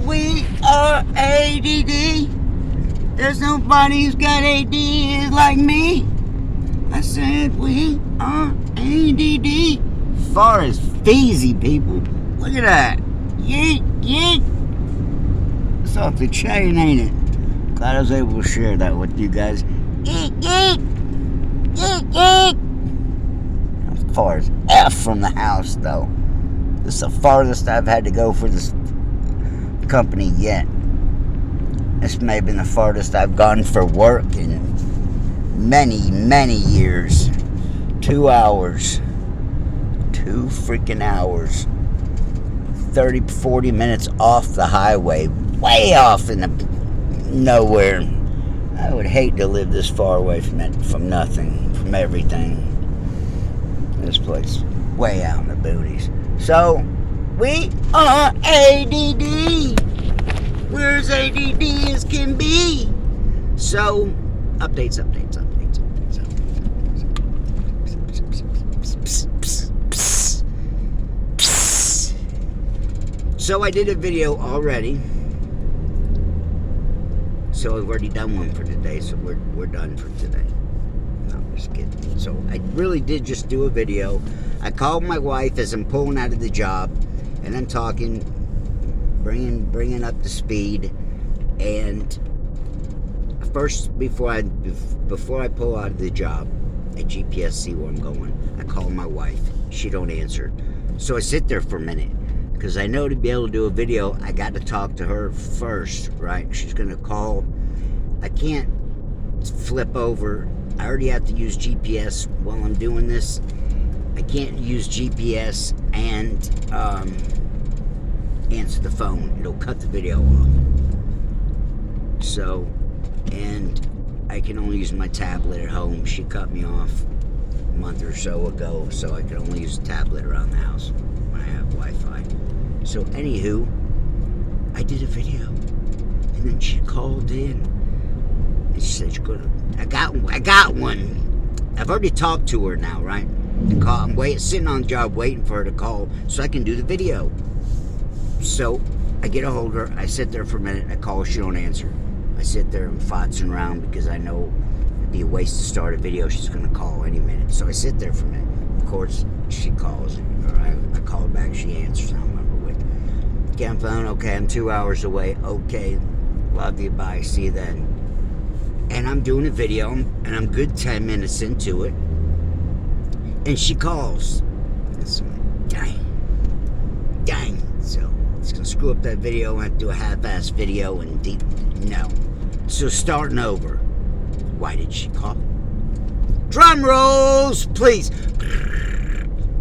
we are ADD. There's nobody who's got ADD like me. I said we are ADD. Far as feezy, people. Look at that. Yeet, yeet. It's off the chain, ain't it? Glad I was able to share that with you guys. Yeet, yeet. Yeet, yeet. As far as F from the house, though. This is the farthest I've had to go for this company yet. This may have been the farthest I've gone for work in many, many years. 2 hours. 2 freaking hours. 30, 40 minutes off the highway. Way off in the nowhere. I would hate to live this far away from it, from nothing, from everything. This place, way out in the boonies. So, we are ADD. We're as ADD as can be. So, updates. So I did a video already. So I've already done one for today. So we're done for today. No, I'm just kidding. So I really did just do a video. I called my wife as I'm pulling out of the job, and I'm talking, bringing up the speed. And first, before I pull out of the job, I GPS see where I'm going. I call my wife. She don't answer. So I sit there for a minute. Because I know to be able to do a video, I got to talk to her first, right? She's going to call. I can't flip over. I already have to use GPS while I'm doing this. I can't use GPS and answer the phone. It'll cut the video off. So, and I can only use my tablet at home. She cut me off a month or so ago, so I can only use a tablet around the house when I have Wi-Fi. So, anywho, I did a video, and then she called in, and she said, I got one. I've already talked to her now, right? I'm sitting on the job waiting for her to call so I can do the video. So, I get a hold of her, I sit there for a minute, I call her, she don't answer. I sit there and fotzing around because I know it'd be a waste to start a video, she's going to call any minute. So, I sit there for a minute. Of course, she calls, or I call her back, she answers, I don't remember what. Get on the phone, okay, I'm 2 hours away, okay, love you, bye, see you then. And I'm doing a video, and I'm good 10 minutes into it, and she calls. It's like, dang. So, it's going to screw up that video, I have to do a half-ass video, and no. So, starting over. Why did she call? Drum rolls, please.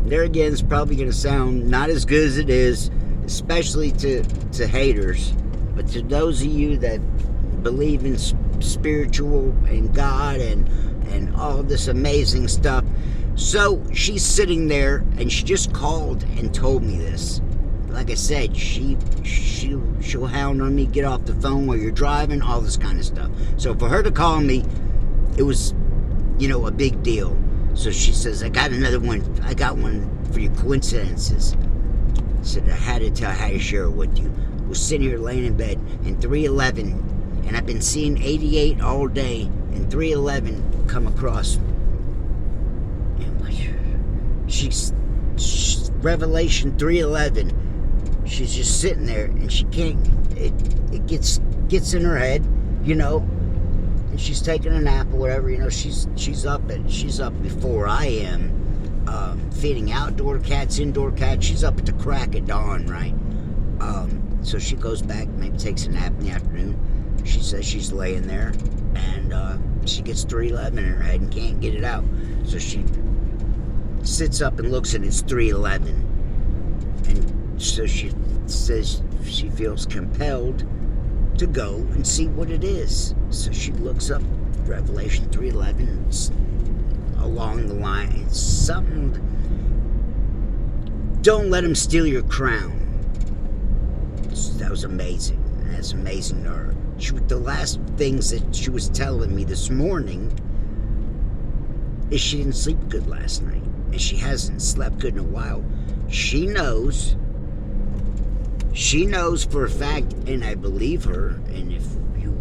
There again, it's probably going to sound not as good as it is, especially to haters, but to those of you that believe in spiritual and God and all this amazing stuff. So she's sitting there, and she just called and told me this. Like I said, she'll hound on me, get off the phone while you're driving, all this kind of stuff. So for her to call me, it was, a big deal. So she says, I got another one. I got one for your coincidences. I said, I had to share it with you. I was sitting here laying in bed in 311, and I've been seeing 88 all day, and 311 come across. And she's Revelation 311. She's just sitting there, and she can't. It gets in her head, and she's taking a nap or whatever. She's up before I am. Feeding outdoor cats, indoor cats. She's up at the crack of dawn, right? So she goes back, maybe takes a nap in the afternoon. She says she's laying there, and she gets 311 in her head and can't get it out. So she sits up and looks, and it's 311. And so she says she feels compelled to go and see what it is. So she looks up Revelation 311. It's along the line. It's something. Don't let him steal your crown. That was amazing. That's amazing to her. The last things that she was telling me this morning is she didn't sleep good last night. And she hasn't slept good in a while. She knows She knows for a fact, and I believe her, and if you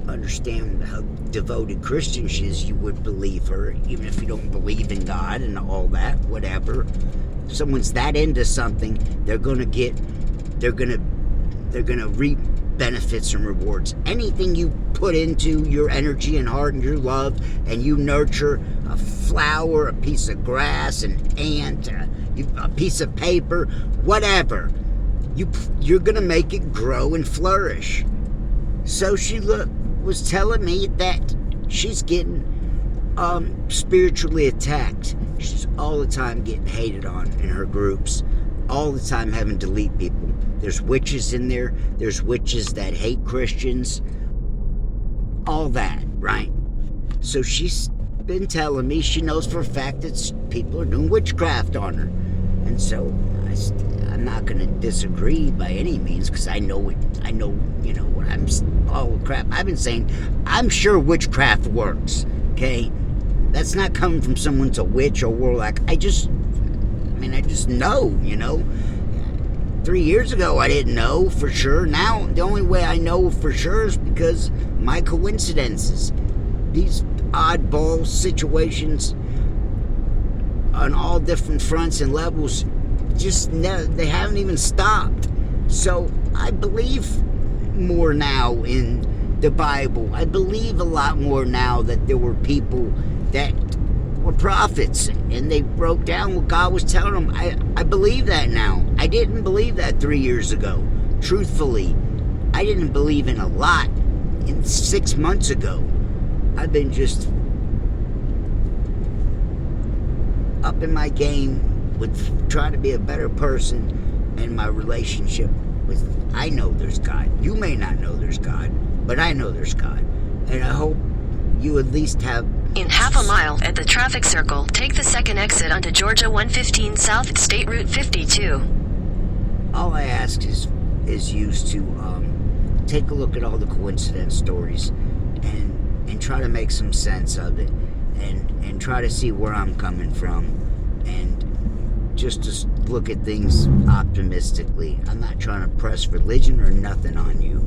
understand how devoted Christian she is, you would believe her, even if you don't believe in God and all that, whatever. If someone's that into something, they're gonna reap benefits and rewards. Anything you put into your energy and heart and your love, and you nurture a flower, a piece of grass, an ant, a piece of paper, whatever, you're gonna make it grow and flourish. So she was telling me that she's getting spiritually attacked. She's all the time getting hated on in her groups, all the time having to delete people. There's witches in there. There's witches that hate Christians. All that, right? So she's been telling me she knows for a fact that people are doing witchcraft on her. And so I'm not going to disagree by any means, because I know what oh crap, I've been saying, I'm sure witchcraft works, okay? That's not coming from someone's a witch or warlock. I just know, 3 years ago, I didn't know for sure. Now, the only way I know for sure is because my coincidences. These oddball situations on all different fronts and levels, they haven't even stopped. So, I believe more now in the Bible. I believe a lot more now that there were people that were prophets, and they wrote down what God was telling them. I believe that now. I didn't believe that 3 years ago. Truthfully, I didn't believe in a lot 6 months ago. I've been just up in my game with trying to be a better person in my relationship with, I know there's God. You may not know there's God, but I know there's God. And I hope you at least have. In half a mile at the traffic circle, take the second exit onto Georgia 115 South at State Route 52. All I ask is used to take a look at all the coincidence stories and try to make some sense of it, and try to see where I'm coming from, and just to look at things optimistically. I'm not trying to press religion or nothing on you.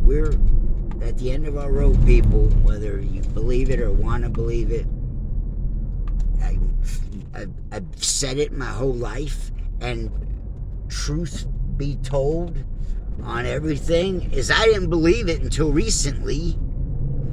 We're at the end of our road, people, whether you believe it or want to believe it. I've said it my whole life, and truth be told on everything is I didn't believe it until recently.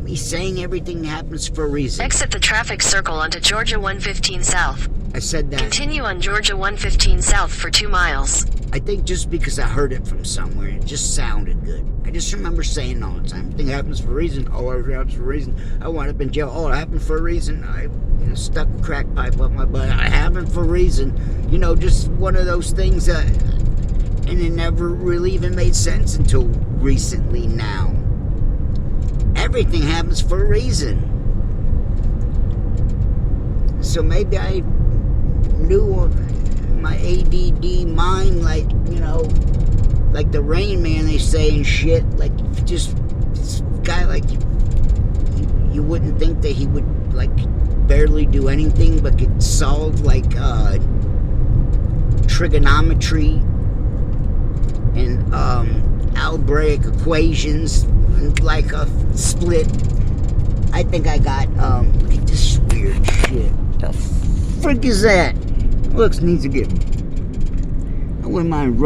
Me saying everything happens for a reason. Exit the traffic circle onto Georgia 115 South. I said that. Continue on Georgia 115 South for 2 miles. I think just because I heard it from somewhere, it just sounded good. I just remember saying all the time, everything happens for a reason. Oh, everything happens for a reason. I wound up in jail. Oh, it happened for a reason. I stuck a crack pipe up my butt. It happened for a reason. Just one of those things that, and it never really even made sense until recently now. Everything happens for a reason. So maybe I knew my ADD mind, like the Rain Man they say and shit, like just this guy, like you wouldn't think that he would like barely do anything but could solve like trigonometry and algebraic equations and like a split. I think I got look at this weird shit. The frick is that? Looks needs to get. I wouldn't mind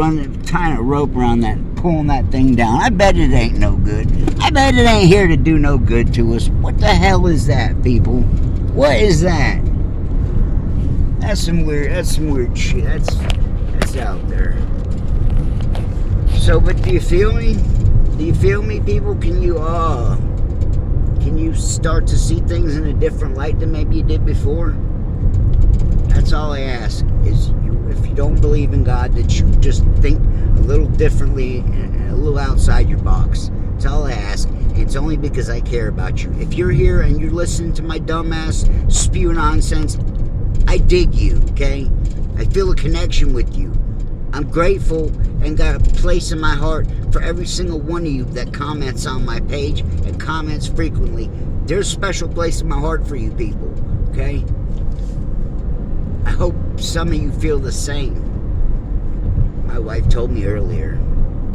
tying a rope around that and pulling that thing down. I bet it ain't no good. I bet it ain't here to do no good to us. What the hell is that, people? What is that? That's some weird shit. That's out there. So, but do you feel me? Do you feel me, people? Can you start to see things in a different light than maybe you did before? That's all I ask, is if you don't believe in God, that you just think a little differently and a little outside your box. That's all I ask. And it's only because I care about you. If you're here and you're listening to my dumbass spew nonsense, I dig you, okay? I feel a connection with you. I'm grateful and got a place in my heart for every single one of you that comments on my page and comments frequently. There's a special place in my heart for you people, okay? I hope some of you feel the same. My wife told me earlier.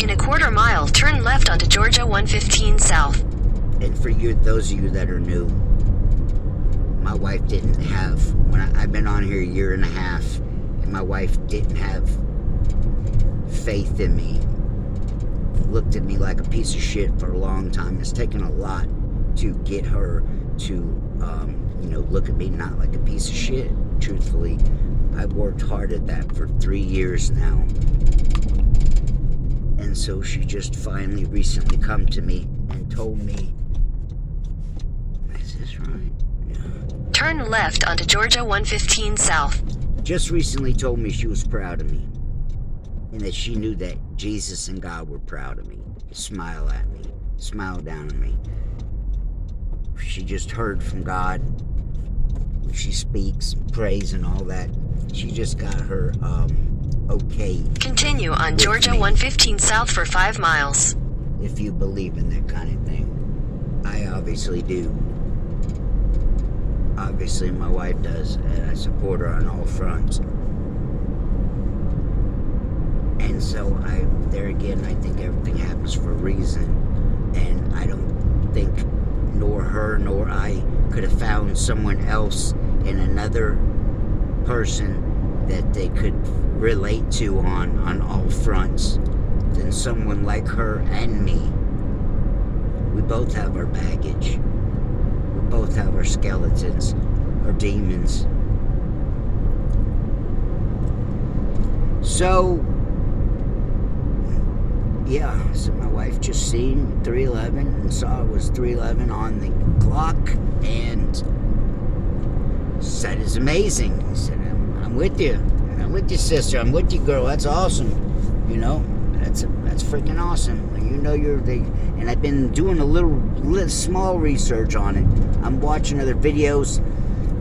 In a quarter mile, turn left onto Georgia 115 South. And for you, those of you that are new, my wife didn't have, I've been on here a year and a half, and my wife didn't have faith in me. Looked at me like a piece of shit for a long time. It's taken a lot to get her to, look at me not like a piece of shit. Truthfully, I've worked hard at that for 3 years now. And so she just finally recently come to me and told me, is this right? Yeah. Turn left onto Georgia 115 South. Just recently told me she was proud of me. And that she knew that Jesus and God were proud of me. Smile at me. Smile down at me. She just heard from God. She speaks, prays, and all that. She just got her okay. Continue on Georgia 115 South for 5 miles. If you believe in that kind of thing. I obviously do. Obviously my wife does, and I support her on all fronts. And so there again, I think everything happens for a reason. And I don't think nor her nor I could have found someone else in another person that they could relate to on all fronts than someone like her and me. We both have our baggage. We both have our skeletons, our demons. So, yeah, so my wife just seen 3:11 and saw it was 3:11 on the clock and said it's amazing. I said, I'm with you. I'm with you, sister. I'm with you, girl. That's awesome. That's freaking awesome. And I've been doing a little small research on it. I'm watching other videos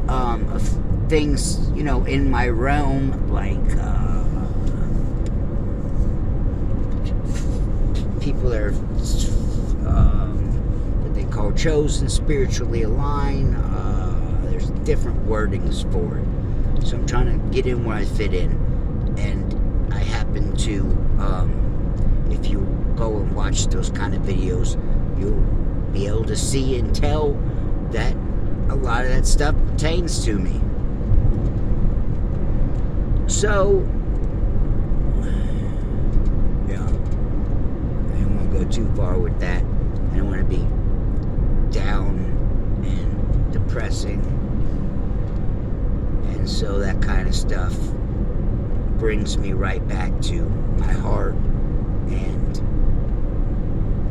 of things, in my realm, like people that are what they call chosen, spiritually aligned. There's different wordings for it. So I'm trying to get in where I fit in. And I happen to, if you go and watch those kind of videos, you'll be able to see and tell that a lot of that stuff pertains to me. So, yeah, I don't want to go too far with that. I don't want to be down and depressing. And so that kind of stuff brings me right back to my heart and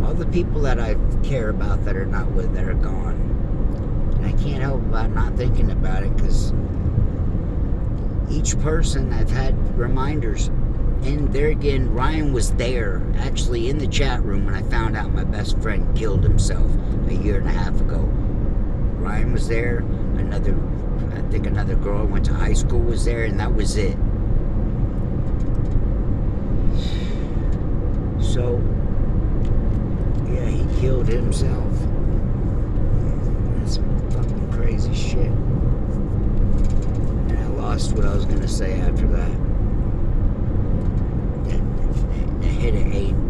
all the people that I care about that are not with, that are gone. And I can't help about not thinking about it, because each person I've had reminders. And there again, Ryan was there, actually in the chat room, when I found out my best friend killed himself a year and a half ago. Ryan was there. I think another girl I went to high school was there, and that was it. So, yeah, he killed himself. That's fucking crazy shit. And I lost what I was gonna say after that.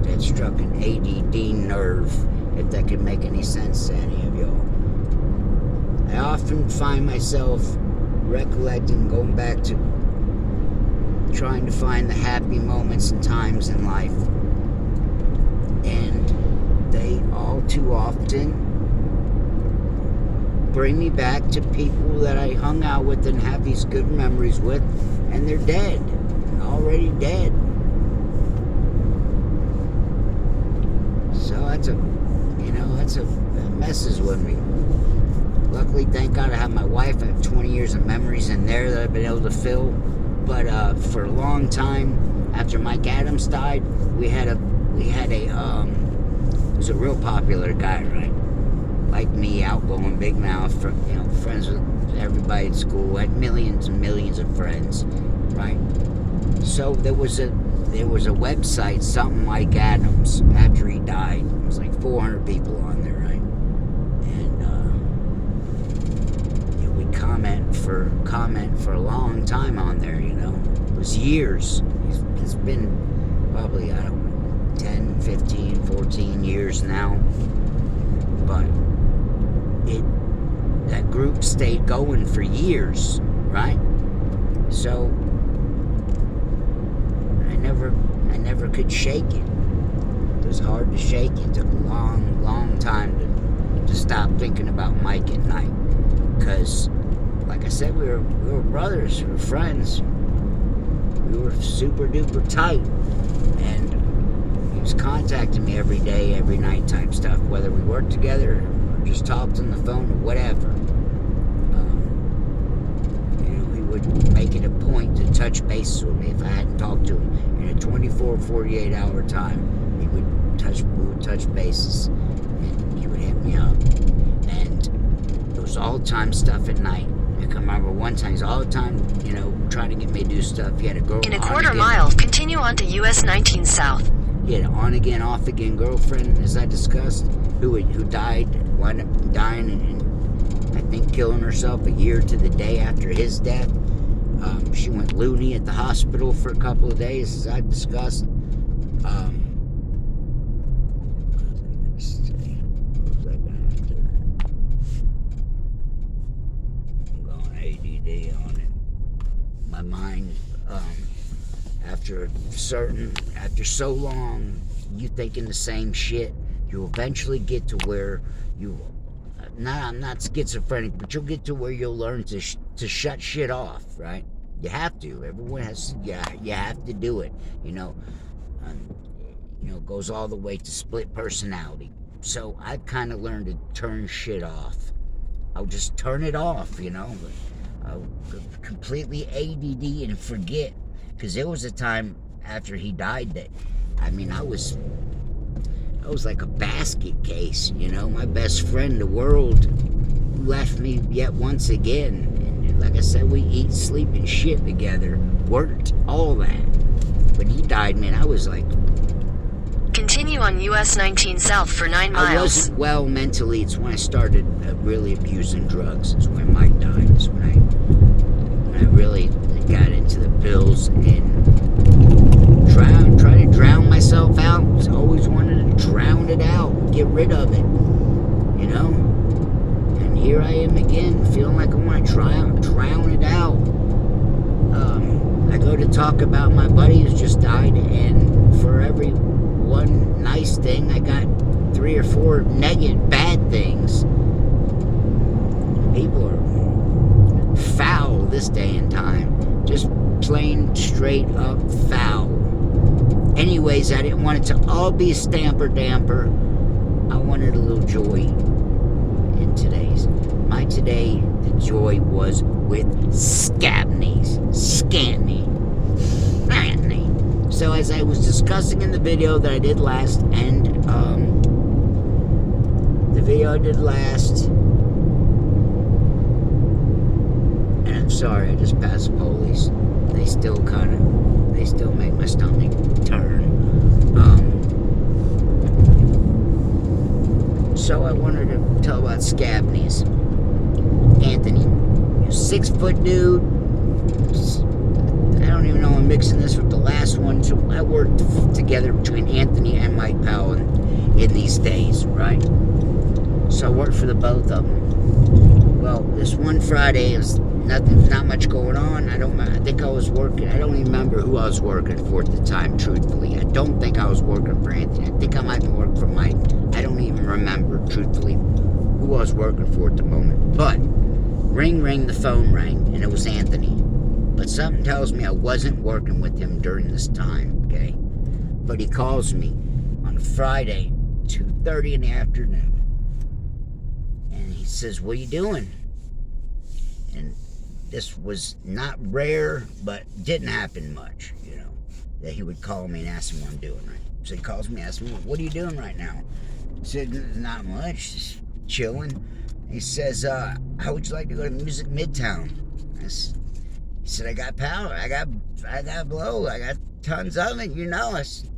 That struck an ADD nerve, if that could make any sense to any of y'all. I often find myself recollecting, going back to trying to find the happy moments and times in life. And they all too often bring me back to people that I hung out with and have these good memories with, and they're dead, already dead. So that messes with me. Luckily, thank God I have my wife. I have 20 years of memories in there that I've been able to fill. But for a long time, after Mike Adams died, it was a real popular guy, right? Like me, outgoing, big mouth, friends with everybody at school, had millions and millions of friends, right? So there was a website, something like Adams, after he died. It was like 400 people on there, right? And we comment for comment for a long time on there, you know. It was years. It's been probably, I don't know, 10, 15, 14 years now. But that group stayed going for years, right? So I never could shake it. It was hard to shake it. It took a long time to stop thinking about Mike at night. Because, like I said, we were brothers, we were friends. We were super duper tight. And he was contacting me every day, every night type stuff, whether we worked together or just talked on the phone or whatever. He would make it a point to touch bases with me if I hadn't talked to him in a 24, 48 hour time. We would touch bases, and he would hit me up. And it was all the time stuff at night. I can remember one time, he's all the time, trying to get me to do stuff. He had a girl. In a quarter mile, continue on to US 19 South. He had an on-again, off-again girlfriend, as I discussed, who wound up dying and I think killing herself a year to the day after his death. She went loony at the hospital for a couple of days, as I discussed. On it. My mind, after so long, you thinking the same shit, you'll eventually get to where I'm not schizophrenic, but you'll get to where you'll learn to shut shit off, right? You have to. Everyone has. You have to do it. It goes all the way to split personality. So I've kind of learned to turn shit off. I'll just turn it off, I'll completely ADD and forget. Because there was a time after he died that, I was like a basket case, My best friend in the world left me yet once again. And like I said, we eat, sleep, and shit together. Worked, all that. When he died, man, I was like... Continue on US 19 South for 9 miles. I wasn't well mentally. It's when I started really abusing drugs. It's when Mike died. It's when I really got into the pills and tried to drown myself out. I always wanted to drown it out, get rid of it, And here I am again, feeling like I want to drown it out. I go to talk about my buddy who's just died, and for every one nice thing, I got 3 or 4 negative, bad things. People are foul this day and time. Just plain straight up foul. Anyways, I didn't want it to all be stamper damper. I wanted a little joy in today's. The joy was with scantny. So as I was discussing in the video that I did last, and and I'm sorry, I just passed the police. They still make my stomach turn. So I wanted to tell about scantnies. Anthony, 6-foot dude. I don't even know I'm mixing this with the last one. So I worked together between Anthony and Mike Powell in these days, right? So I worked for the both of them. Well, this one Friday is not much going on. I think I was working. I don't even remember who I was working for at the time, truthfully. I don't think I was working for Anthony. I think I might be working for Mike. I don't even remember, truthfully, who I was working for at the moment. But ring, the phone rang, and it was Anthony. But something tells me I wasn't working with him during this time, okay? But he calls me on Friday, 2:30 in the afternoon. And he says, "What are you doing?" And this was not rare, but didn't happen much, that he would call me and ask me what I'm doing, right? So he calls me and asks me, "What are you doing right now?" I said, "Not much, just chilling." He says, "How would you like to go to Music Midtown?" He said, "I got power, I got blow, I got tons of it, I said,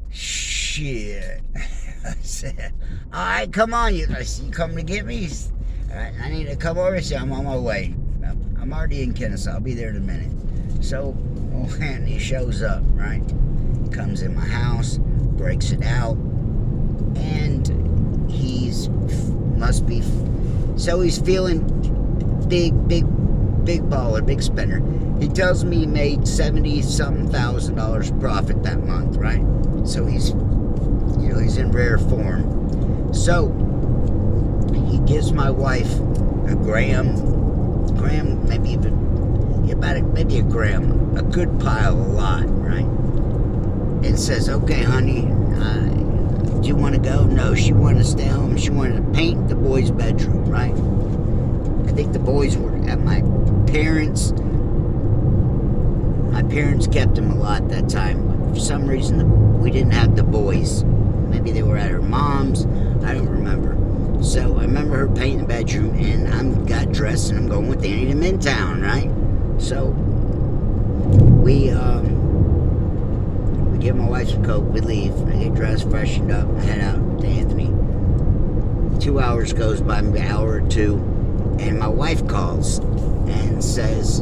"Shit." I said, "All right, come on, you coming to get me?" "All right, I need to come over." I said, "I'm on my way." I'm already in Kennesaw. I'll be there in a minute. So, old Anthony shows up, right? Comes in my house, breaks it out, and he's feeling big baller, big spender. He tells me he made $70-something thousand profit that month, right? So he's in rare form. So he gives my wife a gram, maybe a gram, a good pile, a lot, right? And says, okay, honey, do you want to go? No, she wanted to stay home. She wanted to paint the boys' bedroom, right? I think the boys were at my parents. My parents kept them a lot that time. But for some reason, we didn't have the boys. Maybe they were at her mom's. I don't remember. So I remember her painting the bedroom, and I got dressed, and I'm going with Annie to Midtown, right? So we give my wife some coke, we leave. I get dressed, freshened up, head out to Anthony. 2 hours goes by, maybe an hour or two, and my wife calls and says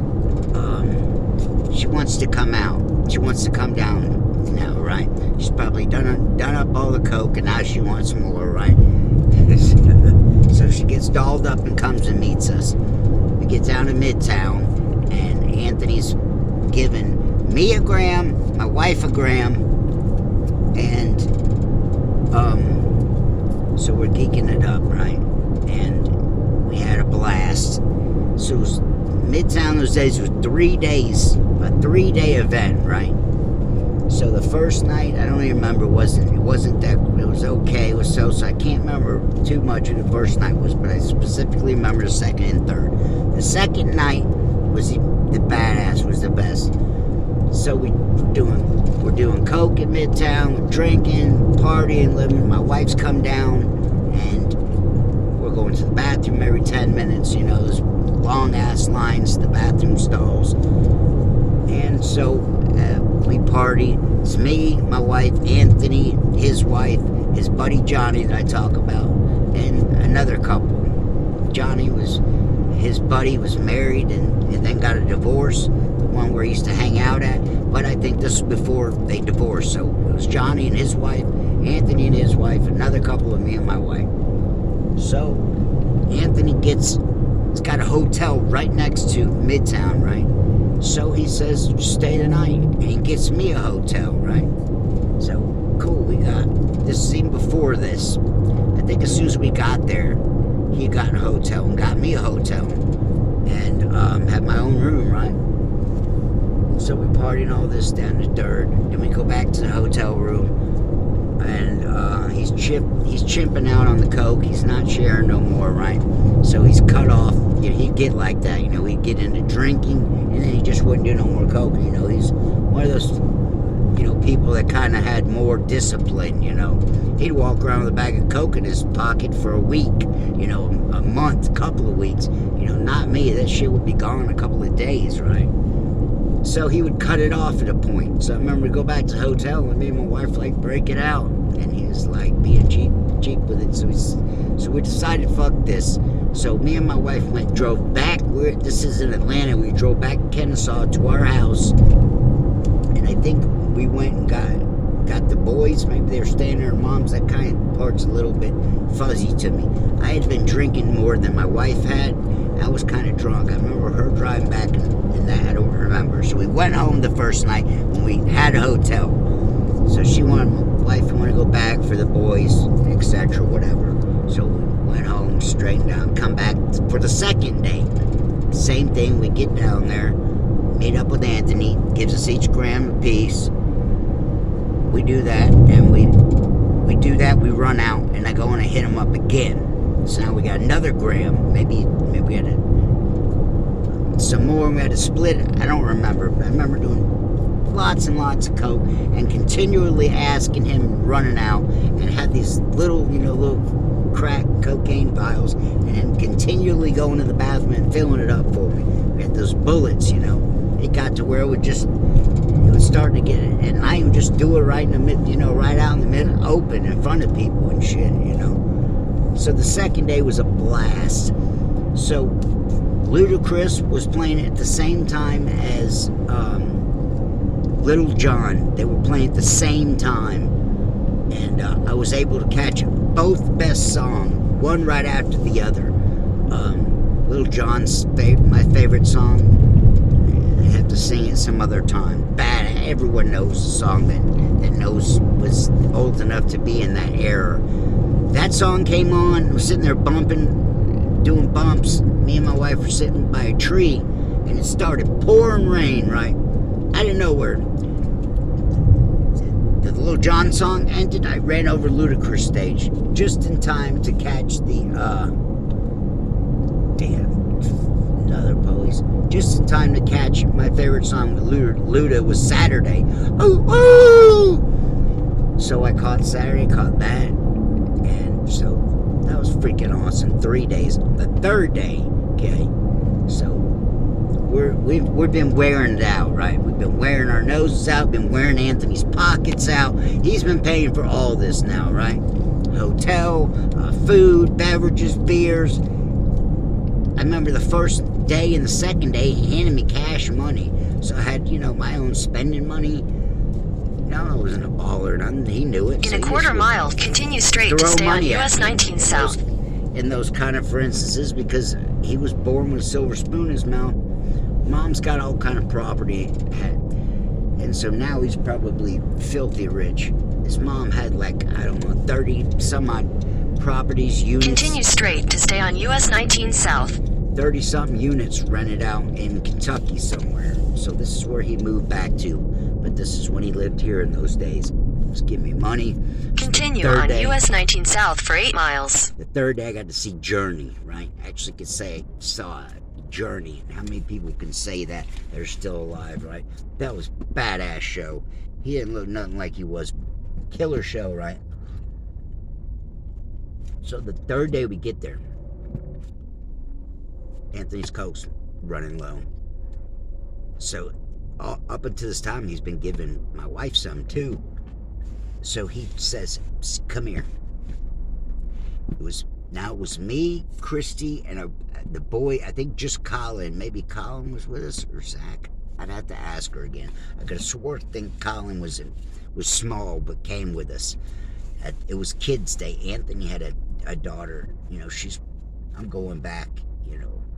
she wants to come out. She wants to come down now, right? She's probably done up all the coke, and now she wants more, right? So she gets dolled up and comes and meets us. We get down to Midtown, and Anthony's giving me a gram, my wife a gram, and so we're geeking it up, right? And we had a blast. So it was Midtown those days was 3 days, a 3-day event, right? So the first night, I don't even remember, it wasn't that, it was okay, it was so I can't remember too much of the first night was, but I specifically remember the second and third. The second night was the badass, was the best. So we're doing coke at Midtown, we're drinking, partying, living. My wife's come down, and we're going to the bathroom every 10 minutes. You know, those long ass lines to the bathroom stalls. And so we party. It's me, my wife, Anthony, his wife, his buddy Johnny that I talk about, and another couple. His buddy was married and then got a divorce, the one where he used to hang out at, but I think this was before they divorced. So it was Johnny and his wife, Anthony and his wife, another couple of me and my wife. So Anthony it's got a hotel right next to Midtown, right? So he says, stay the night, and he gets me a hotel, right? So cool, this is even before this. I think as soon as we got there, he got a hotel and got me a hotel, and had my own room, right? So we partied all this down to third. Then we go back to the hotel room, and he's chimping out on the coke. He's not sharing no more, right? So he's cut off. You know, he'd get like that. You know, he'd get into drinking, and then he just wouldn't do no more coke. You know, he's one of those, people that kind of had more discipline. You know, he'd walk around with a bag of coke in his pocket for a week. A month, couple of weeks. Not me. That shit would be gone a couple of days, right? So he would cut it off at a point. So I remember we go back to the hotel, and me and my wife break it out, and he was being cheap with it. So we decided, fuck this. So me and my wife drove back. This is in Atlanta. We drove back to Kennesaw to our house, and I think we went and got the boys. Maybe they were staying at their mom's. That kind of part's a little bit fuzzy to me. I had been drinking more than my wife had. I was kind of drunk. I remember her driving back, and that I don't remember. So we went home the first night when we had a hotel. So my wife wanted to go back for the boys, etc., whatever. So we went home, straightened out, come back for the second day. Same thing. We get down there, meet up with Anthony, gives us each gram a piece. We do that, and we we run out, and I go and I hit him up again. So now we got another gram. Maybe we had some more. We had to split. I don't remember. But I remember doing lots and lots of coke and continually asking him, running out, and had these little crack cocaine vials, and then continually going to the bathroom and filling it up for me. We had those bullets, It got to where it would start to get it, and I would just do it right in the mid, right out in the middle, open in front of people and shit, So the second day was a blast. So Ludacris was playing at the same time as Little John. They were playing at the same time. And I was able to catch both best song, one right after the other. Little John's my favorite song. I have to sing it some other time. Bad. Everyone knows the song that was old enough to be in that era. That song came on. I was sitting there bumping, doing bumps. Me and my wife were sitting by a tree, and it started pouring rain. Right, I didn't know where the Little John song ended. I ran over Ludacris stage just in time to catch the another police. Just in time to catch my favorite song with Luda was Saturday. Ooh, ooh! So I caught Saturday, caught that, and so that was freaking awesome. 3 days. The third day, okay. So we've been wearing it out, right? We've been wearing our noses out, been wearing Anthony's pockets out. He's been paying for all this now, right? Hotel, food, beverages, beers. I remember the first day and the second day, he handed me cash money. So I had, my own spending money. I wasn't a baller or nothing. He knew it. In a quarter mile, continue straight to stay on US 19 South. In those kind of for instances, because he was born with a silver spoon in his mouth. Mom's got all kind of property. And so now he's probably filthy rich. His mom had 30 some odd properties, units. Continue straight to stay on US 19 South. 30-something units rented out in Kentucky somewhere. So this is where he moved back to. But this is when he lived here in those days. Just give me money. Continue on US 19 South for 8 miles. The third day I got to see Journey, right? I actually could say I saw Journey. How many people can say that they're still alive, right? That was a badass show. He didn't look nothing like he was. Killer show, right? So the third day we get there, Anthony's coke's running low. So up until this time, he's been giving my wife some too. So he says, "Come here." It was me, Christy, and the boy. I think just Colin. Maybe Colin was with us or Zach. I'd have to ask her again. I could have swore Colin was small but came with us. It was Kids Day. Anthony had a daughter. I'm going back,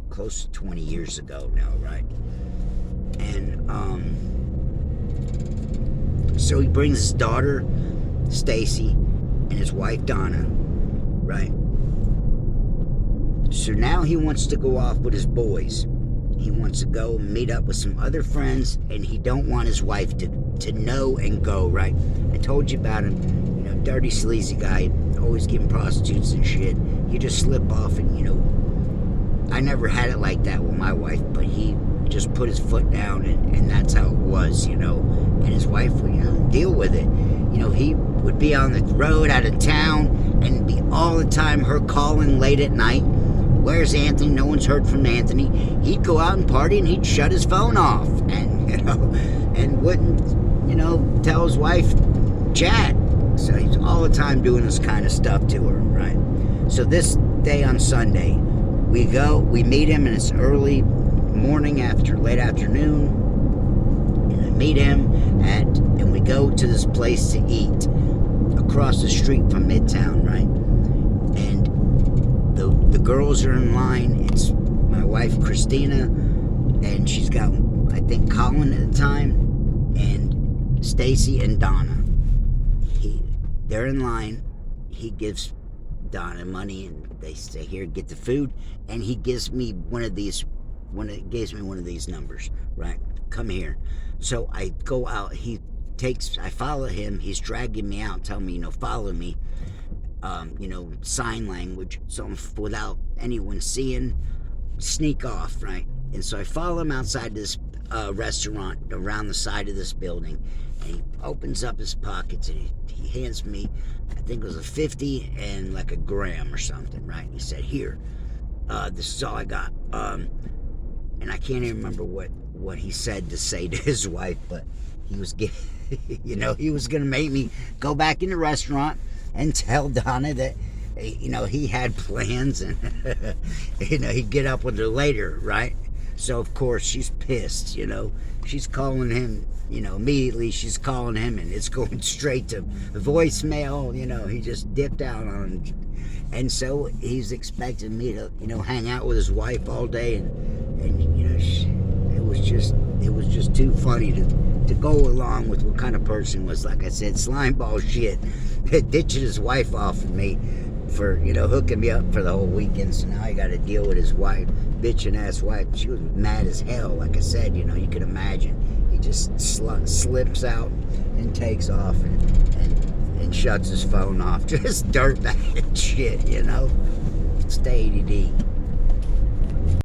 close to 20 years ago now, right? And so he brings his daughter Stacy and his wife Donna, right? So now he wants to go off with his boys. He wants to go meet up with some other friends, and he don't want his wife to know and go, right? I told you about him, dirty, sleazy guy, always getting prostitutes and shit. You just slip off and, I never had it like that with my wife, but he just put his foot down, and that's how it was, and his wife would, deal with it. He would be on the road out of town, and be all the time her calling late at night. Where's Anthony? No one's heard from Anthony. He'd go out and party, and he'd shut his phone off, and, and wouldn't, tell his wife jack. So he's all the time doing this kind of stuff to her, right? So this day on Sunday, we meet him, and it's early morning late afternoon, and I meet him and we go to this place to eat across the street from Midtown, right? And the girls are in line. It's my wife Christina, and she's got, I think, Colin at the time, and Stacy and Donna. They're in line. He gives Donna money, and they say, "Here, get the food." And he gives me one of these numbers, right? Come here. So I go out. I follow him. He's dragging me out, telling me, follow me. Sign language. So without anyone seeing, sneak off, right? And so I follow him outside this restaurant, around the side of this building, and he opens up his pockets, and he hands me, I think it was a 50 and like a gram or something, right? He said, "Here, this is all I got." And I can't even remember what he said to say to his wife, but he was he was gonna make me go back in the restaurant and tell Donna that you know, he had plans, and you know, he'd get up with her later, right? So of course she's pissed, you know. She's calling him, you know, immediately she's calling him, and it's going straight to voicemail. You know, he just dipped out on him. And so he's expecting me to, you know, hang out with his wife all day, and you know, it was just too funny to go along with what kind of person was. Like I said, slimeball shit, ditching his wife off for me, for, you know, hooking me up for the whole weekend. So now I got to deal with his wife, bitching ass wife. She was mad as hell. Like I said, you know, you can imagine. He just slips out and takes off, and shuts his phone off. Just dirtbag shit, you know. Stay ADD.